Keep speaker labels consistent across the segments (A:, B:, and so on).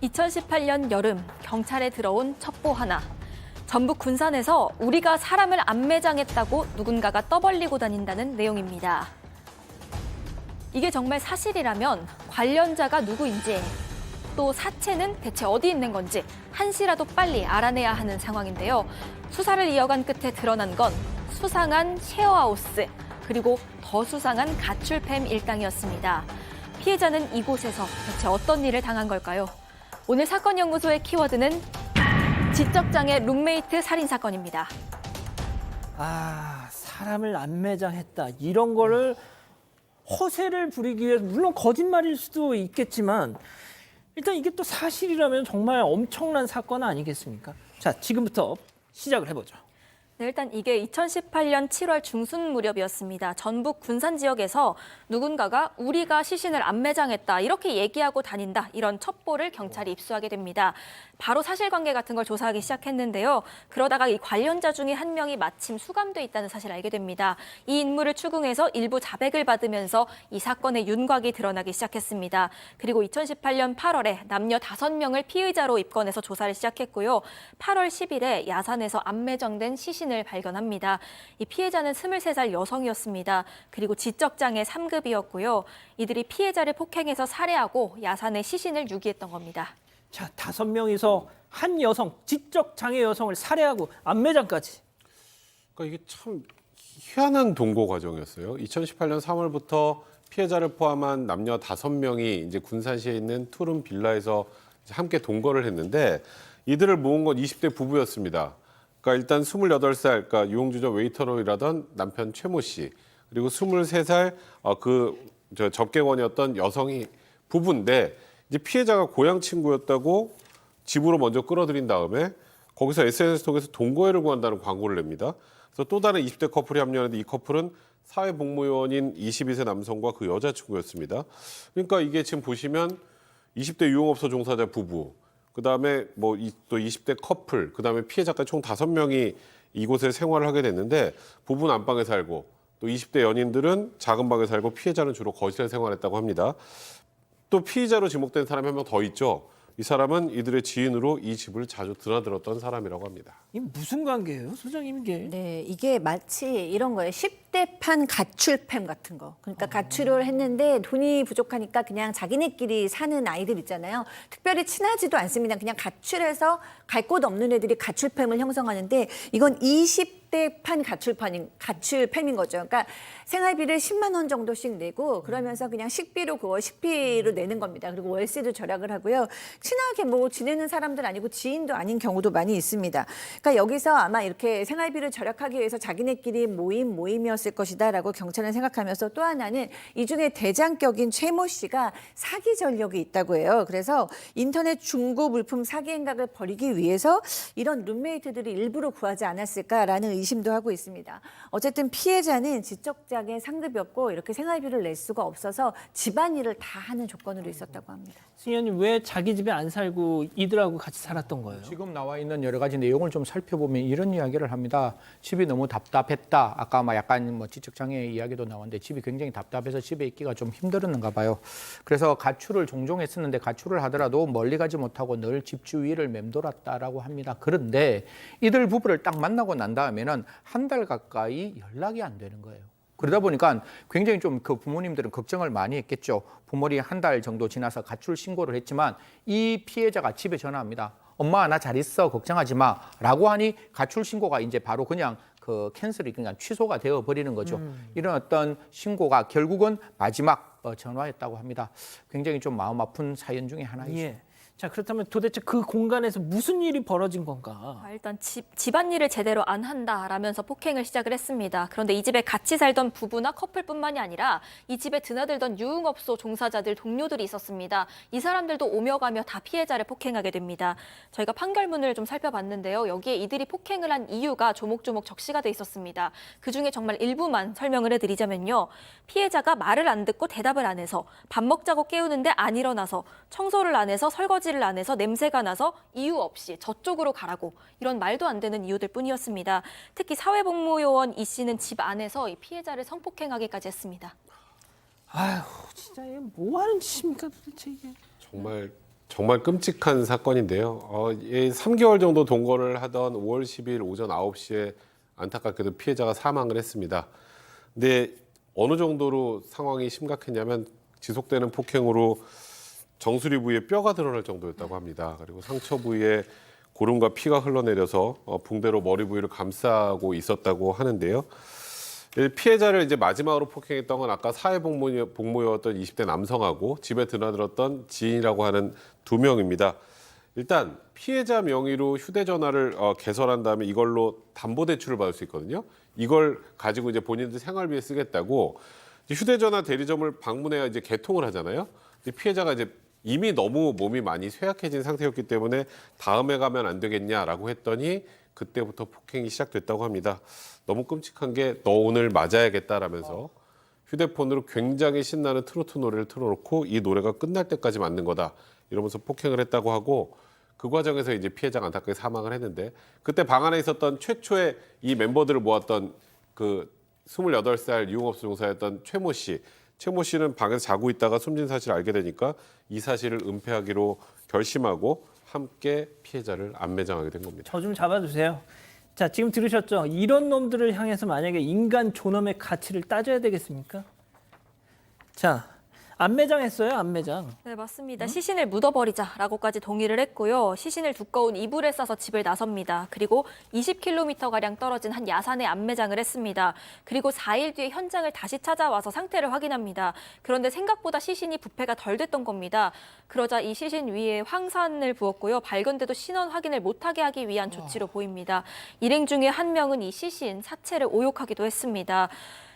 A: 2018년 여름 경찰에 들어온 첩보 하나. 전북 군산에서 우리가 사람을 안 매장했다고 누군가가 떠벌리고 다닌다는 내용입니다. 이게 정말 사실이라면 관련자가 누구인지, 또 사체는 대체 어디 있는 건지 한시라도 빨리 알아내야 하는 상황인데요. 수사를 이어간 끝에 드러난 건 수상한 셰어하우스, 그리고 더 수상한 가출팸 일당이었습니다. 피해자는 이곳에서 대체 어떤 일을 당한 걸까요? 오늘 사건연구소의 키워드는 지적장애 룸메이트 살인사건입니다.
B: 사람을 안 매장했다. 이런 거를 허세를 부리기 위해서, 물론 거짓말일 수도 있겠지만 일단 이게 또 사실이라면 정말 엄청난 사건 아니겠습니까? 자, 지금부터 시작을 해보죠.
A: 네, 일단 이게 2018년 7월 중순 무렵이었습니다. 전북 군산 지역에서 누군가가 우리가 시신을 안 매장했다, 이렇게 얘기하고 다닌다, 이런 첩보를 경찰이 입수하게 됩니다. 바로 사실관계 같은 걸 조사하기 시작했는데요. 그러다가 이 관련자 중에 한 명이 마침 수감돼 있다는 사실을 알게 됩니다. 이 인물을 추궁해서 일부 자백을 받으면서 이 사건의 윤곽이 드러나기 시작했습니다. 그리고 2018년 8월에 남녀 5명을 피의자로 입건해서 조사를 시작했고요. 8월 10일에 야산에서 안 매장된 시신을 발견합니다. 이 피해자는 23살 여성이었습니다. 그리고 지적장애 3급이었고요. 이들이 피해자를 폭행해서 살해하고 야산에 시신을 유기했던 겁니다.
B: 자, 5명이서 한 여성, 지적장애 여성을 살해하고 안매장까지.
C: 그러니까 이게 참 희한한 동거 과정이었어요. 2018년 3월부터 피해자를 포함한 남녀 5명이 이제 군산시에 있는 투룸 빌라에서 이제 함께 동거를 했는데, 이들을 모은 건 20대 부부였습니다. 그러니까 일단 28살, 그러니까 유흥주점 웨이터로 일하던 남편 최모 씨, 그리고 23살 접객원이었던 여성이 부부인데, 이제 피해자가 고향 친구였다고 집으로 먼저 끌어들인 다음에 거기서 SNS 통해서 동거회를 구한다는 광고를 냅니다. 그래서 또 다른 20대 커플이 합류하는데, 이 커플은 사회복무요원인 22세 남성과 그 여자친구였습니다. 그러니까 이게 지금 보시면 20대 유흥업소 종사자 부부, 그다음에 또 20대 커플, 그다음에 피해자까지 총 5명이 이곳에 생활을 하게 됐는데, 부부는 안방에 살고 또 20대 연인들은 작은 방에 살고 피해자는 주로 거실에 생활했다고 합니다. 또 피의자로 지목된 사람이 한 명 더 있죠. 이 사람은 이들의 지인으로 이 집을 자주 드나들었던 사람이라고 합니다.
B: 이게 무슨 관계예요, 소장님 이게?
D: 네, 이게 마치 이런 거예요. 10대 판 가출팸 같은 거. 그러니까 가출을 했는데 돈이 부족하니까 그냥 자기네끼리 사는 아이들 있잖아요. 특별히 친하지도 않습니다. 그냥 가출해서 갈 곳 없는 애들이 가출팸을 형성하는데, 이건 20대 판 가출팸인 거죠. 그러니까 생활비를 10만 원 정도씩 내고, 그러면서 그냥 식비로 그거 식비로 내는 겁니다. 그리고 월세도 절약을 하고요. 친하게 지내는 사람들 아니고 지인도 아닌 경우도 많이 있습니다. 그러니까 여기서 아마 이렇게 생활비를 절약하기 위해서 자기네끼리 모임이었을 것이다라고 경찰은 생각하면서, 또 하나는 이 중에 대장격인 최모 씨가 사기 전력이 있다고 해요. 그래서 인터넷 중고 물품 사기 행각을 벌이기 위해서 이런 룸메이트들이 일부러 구하지 않았을까라는 의심도 하고 있습니다. 어쨌든 피해자는 지적장애 상급이었고, 이렇게 생활비를 낼 수가 없어서 집안일을 다 하는 조건으로 있었다고 합니다.
B: 승현님, 왜 자기 집에 안 살고 이들하고 같이 살았던 거예요?
E: 지금 나와 있는 여러 가지 내용을 좀 살펴보면 이런 이야기를 합니다. 집이 너무 답답했다. 아까 약간 지적장애 이야기도 나왔는데, 집이 굉장히 답답해서 집에 있기가 좀 힘들었는가 봐요. 그래서 가출을 종종 했었는데, 가출을 하더라도 멀리 가지 못하고 늘 집 주위를 맴돌았다라고 합니다. 그런데 이들 부부를 딱 만나고 난 다음에는 한 달 가까이 연락이 안 되는 거예요. 그러다 보니까 굉장히 좀 그 부모님들은 걱정을 많이 했겠죠. 부모님이 한 달 정도 지나서 가출 신고를 했지만, 이 피해자가 집에 전화합니다. 엄마, 나 잘 있어, 걱정하지 마 라고 하니 가출 신고가 이제 바로 그냥 캔슬이 그냥 취소가 되어 버리는 거죠. 이런 어떤 신고가 결국은 마지막 전화였다고 합니다. 굉장히 좀 마음 아픈 사연 중에 하나이죠.
B: 예. 자, 그렇다면 도대체 그 공간에서 무슨 일이 벌어진 건가?
A: 일단 집안일을 제대로 안 한다라면서 폭행을 시작을 했습니다. 그런데 이 집에 같이 살던 부부나 커플뿐만이 아니라 이 집에 드나들던 유흥업소 종사자들, 동료들이 있었습니다. 이 사람들도 오며 가며 다 피해자를 폭행하게 됩니다. 저희가 판결문을 좀 살펴봤는데요. 여기에 이들이 폭행을 한 이유가 조목조목 적시가 돼 있었습니다. 그중에 정말 일부만 설명을 해드리자면요. 피해자가 말을 안 듣고 대답을 안 해서, 밥 먹자고 깨우는데 안 일어나서, 청소를 안 해서, 설거지를 안 해서, 냄새가 나서 이유 없이 저쪽으로 가라고, 이런 말도 안 되는 이유들 뿐이었습니다. 특히 사회복무요원 이 씨는 집 안에서 이 피해자를 성폭행하기까지 했습니다.
B: 아휴, 진짜 이게 뭐 하는 짓입니까 도대체 이게?
C: 정말 정말 끔찍한 사건인데요. 3개월 정도 동거를 하던 5월 10일 오전 9시에 안타깝게도 피해자가 사망을 했습니다. 근데 어느 정도로 상황이 심각했냐면 지속되는 폭행으로 정수리 부위에 뼈가 드러날 정도였다고 합니다. 그리고 상처 부위에 고름과 피가 흘러내려서 붕대로 머리 부위를 감싸고 있었다고 하는데요. 피해자를 이제 마지막으로 폭행했던 건 아까 사회복무였던 20대 남성하고 집에 드나들었던 지인이라고 하는 2명입니다. 일단 피해자 명의로 휴대전화를 개설한 다음에 이걸로 담보대출을 받을 수 있거든요. 이걸 가지고 이제 본인들 생활비에 쓰겠다고 휴대전화 대리점을 방문해야 이제 개통을 하잖아요. 근데 피해자가 이제 이미 너무 몸이 많이 쇠약해진 상태였기 때문에 다음에 가면 안 되겠냐라고 했더니 그때부터 폭행이 시작됐다고 합니다. 너무 끔찍한 게 너 오늘 맞아야겠다라면서 휴대폰으로 굉장히 신나는 트로트 노래를 틀어놓고 이 노래가 끝날 때까지 맞는 거다 이러면서 폭행을 했다고 하고 그 과정에서 이제 피해자가 안타깝게 사망을 했는데 그때 방 안에 있었던 최초의 이 멤버들을 모았던 그 28살 유흥업소 종사였던 최모 씨는 방에서 자고 있다가 숨진 사실을 알게 되니까 이 사실을 은폐하기로 결심하고 함께 피해자를 안매장하게 된 겁니다.
B: 저 좀 잡아주세요. 자, 지금 들으셨죠? 이런 놈들을 향해서 만약에 인간 존엄의 가치를 따져야 되겠습니까? 자, 안매장했어요, 안매장.
A: 네, 맞습니다. 시신을 묻어버리자라고까지 동의를 했고요. 시신을 두꺼운 이불에 싸서 집을 나섭니다. 그리고 20km가량 떨어진 한 야산에 안매장을 했습니다. 그리고 4일 뒤에 현장을 다시 찾아와서 상태를 확인합니다. 그런데 생각보다 시신이 부패가 덜 됐던 겁니다. 그러자 이 시신 위에 황산을 부었고요. 발견돼도 신원 확인을 못하게 하기 위한 조치로 보입니다. 일행 중에 한 명은 이 시신, 사체를 오욕하기도 했습니다.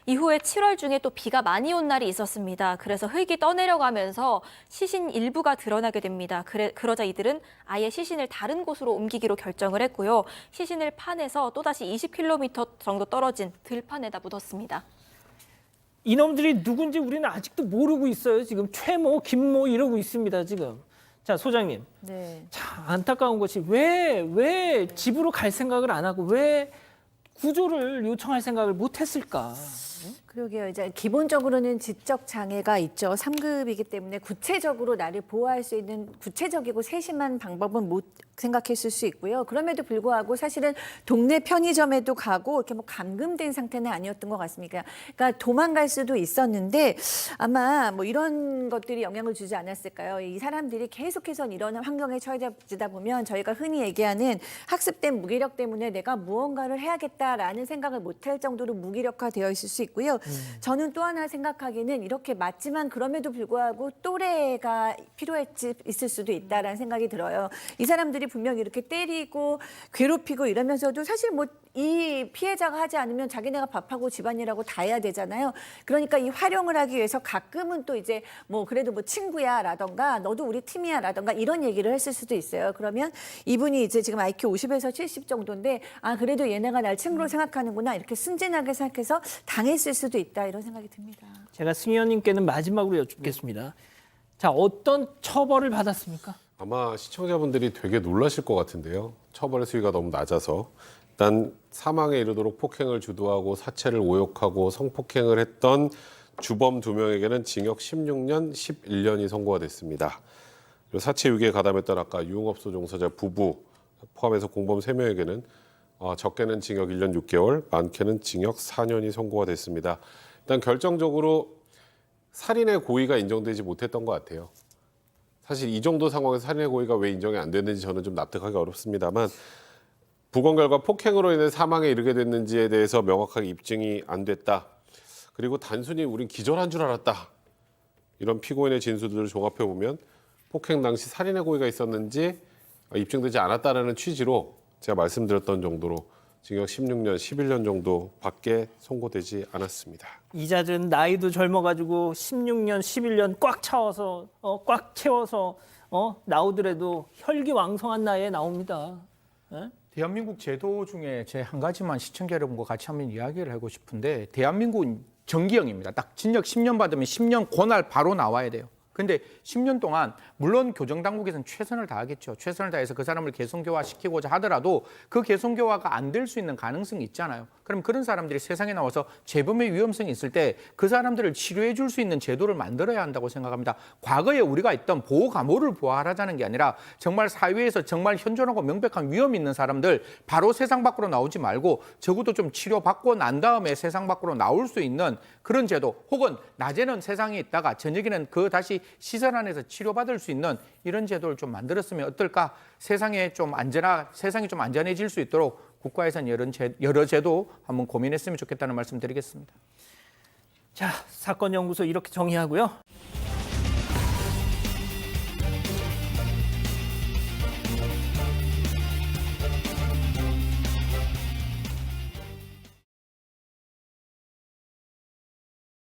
A: 이후에 7월 중에 또 비가 많이 온 날이 있었습니다. 그래서 흙이 떠내려가면서 시신 일부가 드러나게 됩니다. 그러자 이들은 아예 시신을 다른 곳으로 옮기기로 결정을 했고요. 시신을 파내서 또다시 20km 정도 떨어진 들판에다 묻었습니다.
B: 이놈들이 누군지 우리는 아직도 모르고 있어요. 지금 최모, 김모 이러고 있습니다. 지금. 자, 소장님.
D: 네.
B: 참 안타까운 것이 왜 집으로 갈 생각을 안 하고 왜 구조를 요청할 생각을 못 했을까?
D: 그러게요. 이제 기본적으로는 지적 장애가 있죠. 3급이기 때문에 구체적으로 나를 보호할 수 있는 구체적이고 세심한 방법은 못 생각했을 수 있고요. 그럼에도 불구하고 사실은 동네 편의점에도 가고 이렇게 뭐 감금된 상태는 아니었던 것 같습니다. 그러니까 도망갈 수도 있었는데 아마 뭐 이런 것들이 영향을 주지 않았을까요? 이 사람들이 계속해서 이런 환경에 처해지다 보면 저희가 흔히 얘기하는 학습된 무기력 때문에 내가 무언가를 해야겠다라는 생각을 못할 정도로 무기력화되어 있을 수 있고요. 저는 또 하나 생각하기는 이렇게 맞지만 그럼에도 불구하고 또래가 있을 수도 있다라는 생각이 들어요. 이 사람들이 분명히 이렇게 때리고 괴롭히고 이러면서도 사실 뭐 이 피해자가 하지 않으면 자기네가 밥하고 집안일하고 다 해야 되잖아요. 그러니까 이 활용을 하기 위해서 가끔은 또 이제 뭐 그래도 뭐 친구야라던가 너도 우리 팀이야라던가 이런 얘기를 했을 수도 있어요. 그러면 이분이 이제 지금 IQ 50에서 70 정도인데 아 그래도 얘네가 날 친구로 생각하는구나 이렇게 순진하게 생각해서 당했을 수도 있다 이런 생각이 듭니다.
B: 제가 승 의원님께는 마지막으로 여쭙겠습니다. 자, 어떤 처벌을 받았습니까?
C: 아마 시청자분들이 되게 놀라실 것 같은데요. 처벌의 수위가 너무 낮아서 일단 사망에 이르도록 폭행을 주도하고 사체를 오욕하고 성폭행을 했던 주범 2명에게는 징역 16년, 11년이 선고가 됐습니다. 그리고 사체 유기에 가담했던 아까 유흥업소 종사자 부부 포함해서 공범 3명에게는 적게는 징역 1년 6개월, 많게는 징역 4년이 선고가 됐습니다. 일단 결정적으로 살인의 고의가 인정되지 못했던 것 같아요. 사실 이 정도 상황에서 살인의 고의가 왜 인정이 안 됐는지 저는 좀 납득하기 어렵습니다만 부검 결과 폭행으로 인해 사망에 이르게 됐는지에 대해서 명확하게 입증이 안 됐다. 그리고 단순히 우린 기절한 줄 알았다. 이런 피고인의 진술들을 종합해 보면 폭행 당시 살인의 고의가 있었는지 입증되지 않았다는 취지로 제가 말씀드렸던 정도로 징역 16년, 11년 정도밖에 선고되지 않았습니다.
B: 이자들은 나이도 젊어가지고 16년, 11년 꽉 채워서 나오더라도 혈기왕성한 나이에 나옵니다. 예?
E: 대한민국 제도 중에 제 한 가지만 시청자 여러분과 같이 한번 이야기를 하고 싶은데 대한민국은 정기형입니다. 딱 징역 10년 받으면 10년 고날 바로 나와야 돼요. 근데 10년 동안 물론 교정 당국에서는 최선을 다하겠죠. 최선을 다해서 그 사람을 개성교화시키고자 하더라도 그 개성교화가 안 될 수 있는 가능성이 있잖아요. 그럼 그런 사람들이 세상에 나와서 재범의 위험성이 있을 때 그 사람들을 치료해 줄 수 있는 제도를 만들어야 한다고 생각합니다. 과거에 우리가 있던 보호 감호를 부활하자는 게 아니라 정말 사회에서 정말 현존하고 명백한 위험이 있는 사람들 바로 세상 밖으로 나오지 말고 적어도 좀 치료받고 난 다음에 세상 밖으로 나올 수 있는 그런 제도, 혹은 낮에는 세상에 있다가 저녁에는 그 다시 시설 안에서 치료받을 수 있는 이런 제도를 좀 만들었으면 어떨까? 세상이 좀 안전해질 수 있도록 국가에서는 여러 제도 한번 고민했으면 좋겠다는 말씀 드리겠습니다.
B: 자, 사건 연구소 이렇게 정리하고요.